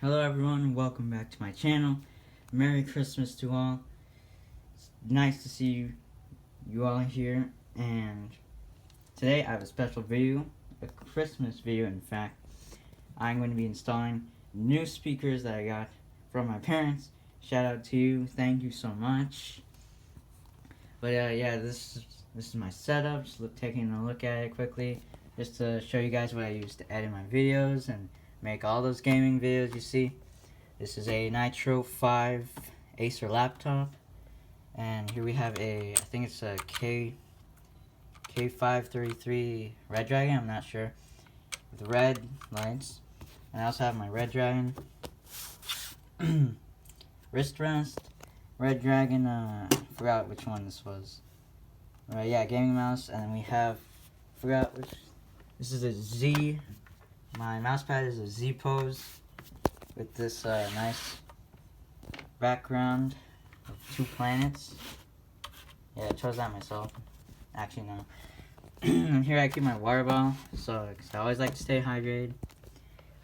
Hello everyone, welcome back to my channel. Merry Christmas to all. It's nice to see you all here, and today I have a special video, a Christmas video in fact. I'm going to be installing new speakers that I got from my parents. Shout out to you, thank you so much. But yeah, this is my setup, just taking a look at it quickly, just to show you guys what I use to edit my videos and make all those gaming videos you see. This is a Nitro 5 Acer laptop, and here we have I think it's a Gs520 Redragon, I'm not sure, with red lights. And I also have my Redragon wrist rest, Redragon, I forgot which one this was. Right, yeah, gaming mouse, and then we have, forgot which, this is a Z. My mouse pad is a Z pose with this nice background of 2 planets. Yeah, I chose that myself. Actually, no. And here I keep my water bottle, so cause I always like to stay hydrated.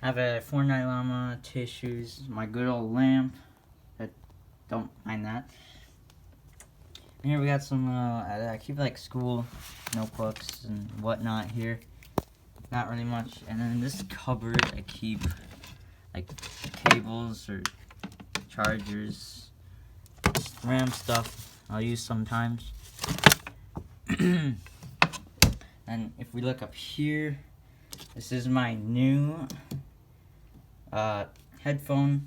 I have a Fortnite llama, tissues, my good old lamp. Don't mind that. And here we got some, I keep like school notebooks and whatnot here. Not really much. And then in this cupboard, I keep like cables or chargers, just RAM stuff I'll use sometimes. And if we look up here, this is my new headphone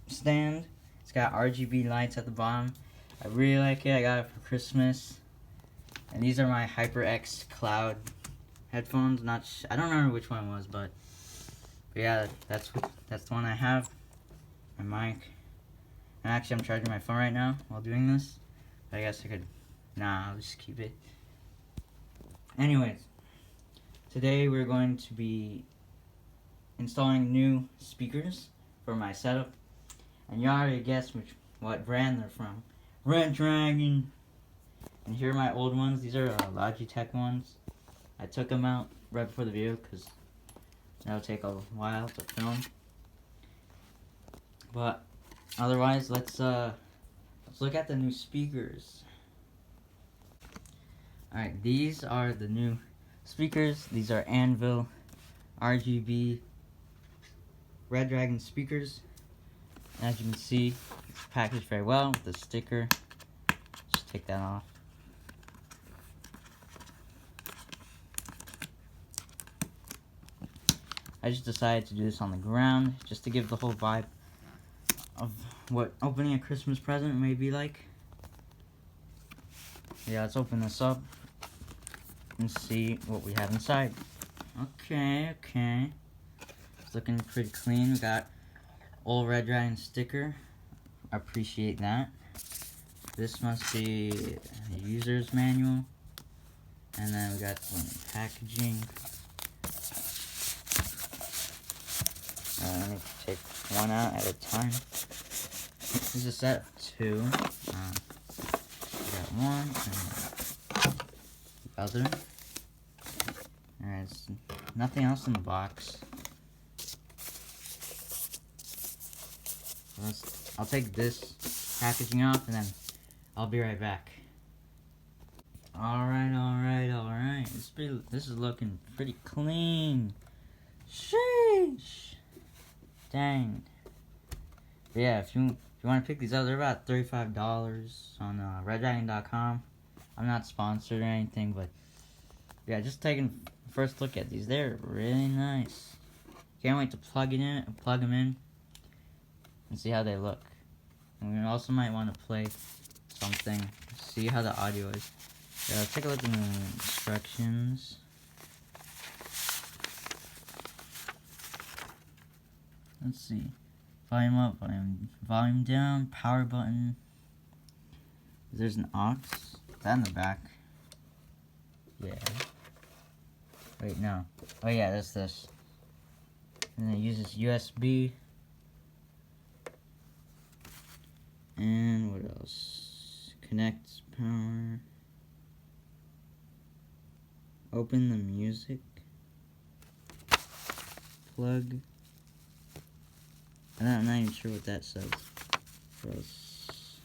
stand. It's got RGB lights at the bottom. I really like it. I got it for Christmas. And these are my HyperX Cloud headphones. I don't remember which one it was, but yeah, that's the one I have. My mic. And actually, I'm charging my phone right now while doing this. But I guess I could. Nah, I'll just keep it. Anyways, today we're going to be installing new speakers for my setup, and you already guessed what brand they're from. Redragon. And here are my old ones. These are Logitech ones. I took them out right before the video because that'll take a while to film. But otherwise, let's look at the new speakers. Alright, these are the new speakers. These are Anvil RGB Redragon speakers. As you can see, it's packaged very well with the sticker. Just take that off. I just decided to do this on the ground, just to give the whole vibe of what opening a Christmas present may be like. Yeah, let's open this up and see what we have inside. Okay. It's looking pretty clean. We got old Redragon sticker. I appreciate that. This must be a user's manual. And then we got some packaging. Let me take one out at a time. This is a set of 2. We got one and the other. There's nothing else in the box. I'll take this packaging off and then I'll be right back. Alright. This is looking pretty clean. Sheesh. Dang. But yeah, if you want to pick these up, they're about $35 on Redragon.com. I'm not sponsored or anything, but yeah, just taking a first look at these. They're really nice. Can't wait to plug them in, and see how they look. And we also might want to play something, see how the audio is. Yeah, let's take a look at the instructions. Let's see. Volume up, volume down, power button. There's an aux. Is that in the back? Yeah. Wait, no. Oh yeah, that's this. And it uses USB. And what else? Connects power. Open the music. Plug. I'm not even sure what that says. Press.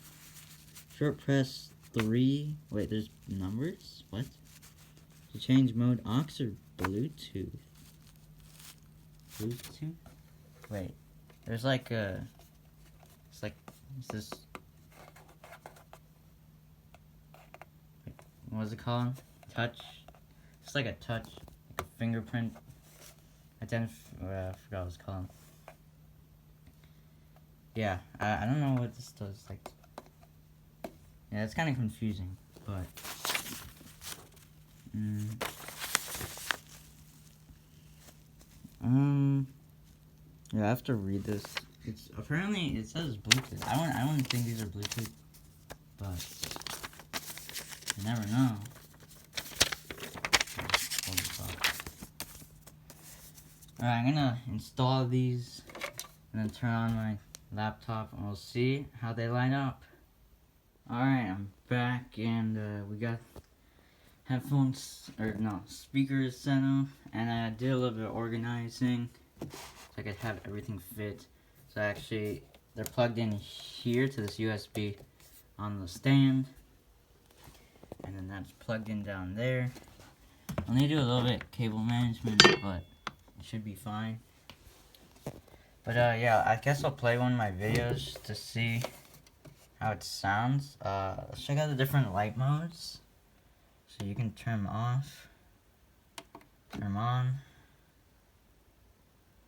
Short press 3. Wait, there's numbers? What? To change mode, aux or Bluetooth? Bluetooth? Wait. There's like a... It's like... What's this? Wait, what was it called? Touch? It's like a touch. Like a fingerprint. I forgot what it was called. Yeah, I don't know what this does. Like, yeah, it's kind of confusing, but yeah, I have to read this. It's apparently it says Bluetooth. I wouldn't think these are Bluetooth, but you never know. Hold this off. Alright, I'm gonna install these and then turn on my laptop and we'll see how they line up. Alright, I'm back and we got headphones, or no, speakers set up, and I did a little bit of organizing so I could have everything fit. So actually, they're plugged in here to this USB on the stand, and then that's plugged in down there. I'll need to do a little bit of cable management, but it should be fine. But yeah, I guess I'll play one of my videos to see how it sounds. Let's check out the different light modes. So you can turn them off, turn them on.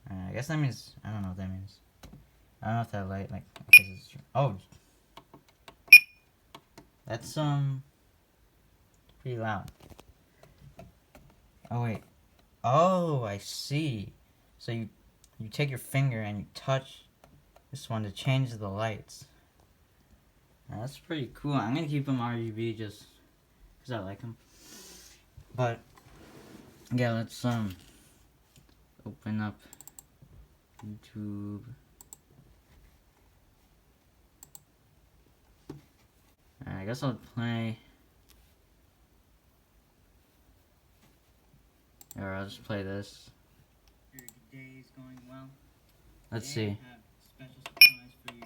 I guess that means, I don't know what that means. I don't know if that light, like, oh, that's, pretty loud. Oh, wait. Oh, I see. So you take your finger and you touch this one to change the lights. Now, that's pretty cool. I'm gonna keep them RGB just because I like them. But yeah, let's open up YouTube. I guess I'll play, or I'll just play this. Your day is going well. Let's see. I have special surprise for you.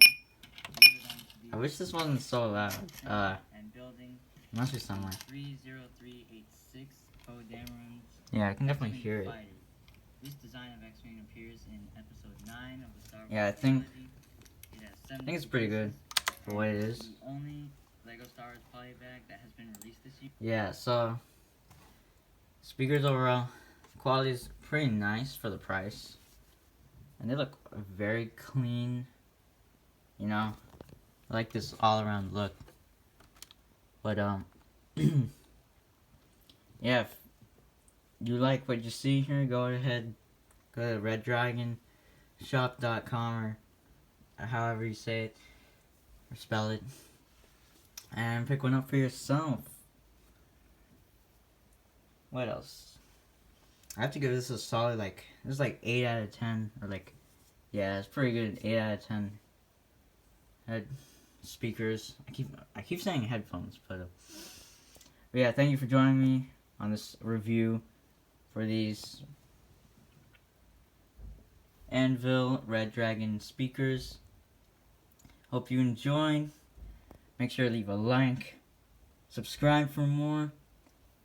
I wish this wasn't so loud. And building must be somewhere. 30386 yeah, I can definitely hear it. This design of X-Wing appears in episode 9 of the Star Wars. Yeah, I think it's pretty good for what it is. The only Lego Star Wars polybag that has been released this year. Yeah, so speakers overall, quality is pretty nice for the price, and they look very clean. You know, I like this all-around look. But yeah, if you like what you see here, go ahead, go to redragonshop.com or however you say it or spell it, and pick one up for yourself. What else? I have to give this a solid, like, this is like 8 out of 10, or like, yeah, it's pretty good. 8 out of 10. Head speakers. I keep saying headphones, but yeah, thank you for joining me on this review for these Anvil Redragon speakers. Hope you enjoyed. Make sure to leave a like, subscribe for more,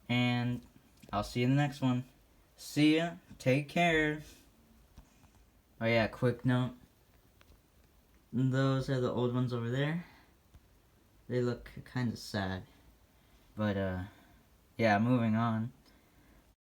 and I'll see you in the next one. See ya. Take care. Oh yeah, quick note. Those are the old ones over there. They look kind of sad. But, yeah, moving on.